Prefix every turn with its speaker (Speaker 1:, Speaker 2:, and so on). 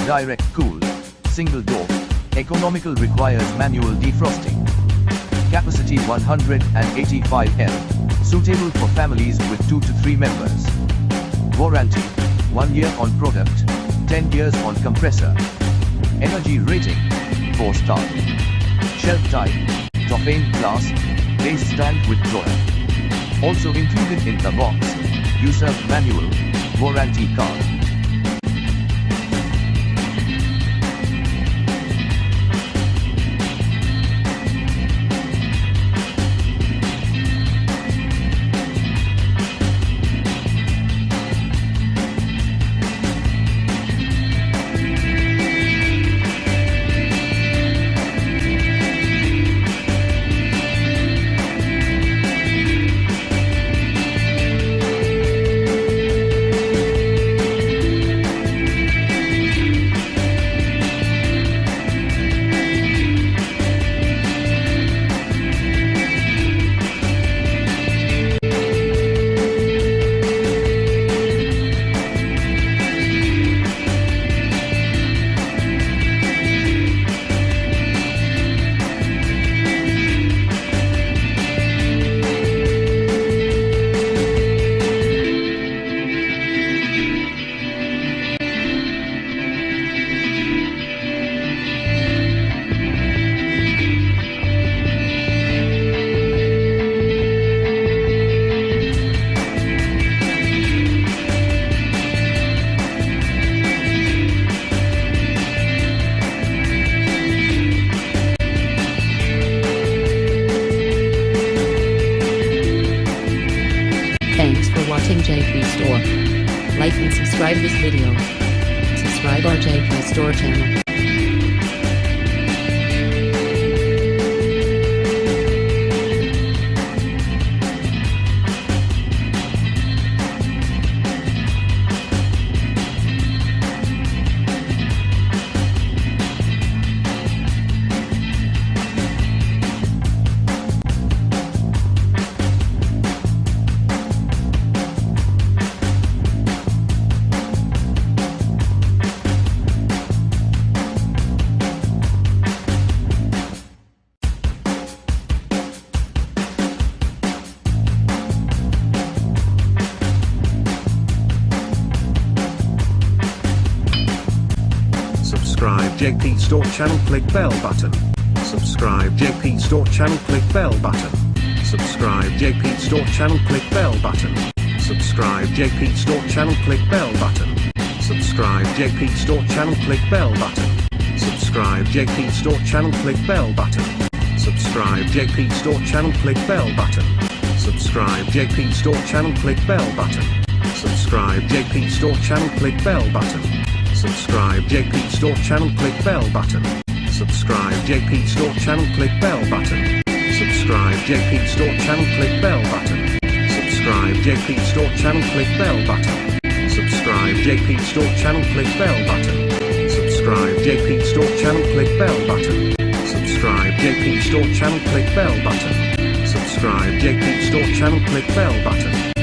Speaker 1: direct cool, single door, economical, requires manual defrosting. Capacity 185 L, suitable for families with 2 to 3 members. Warranty, 1 year on product, 10 years on compressor. Energy rating, 4 star. Shelf type, Tophane glass, base stand with drawer. Also included in the box, user manual, warranty card.
Speaker 2: Thanks for watching JP Store. Like and subscribe this video. Subscribe our JP Store channel.
Speaker 3: Subscribe JP Store channel, click bell button. Subscribe JP Store channel, click bell button. Subscribe JP Store channel, click bell button. Subscribe JP Store channel, click bell button. Subscribe JP Store channel, click bell button. Subscribe JP Store channel, click bell button. Subscribe JP Store channel, click bell button. Subscribe JP Store channel, click bell button. Subscribe JP Store channel, click bell button. Subscribe JP Store channel, click bell button. Subscribe JP Store channel, click bell button. Subscribe JP Store channel, click bell button. Subscribe JP Store channel, click bell button. Subscribe JP Store channel, click bell button. Subscribe JP Store channel, click bell button. Subscribe JP Store channel, click bell button. Subscribe JP Store channel, click bell button.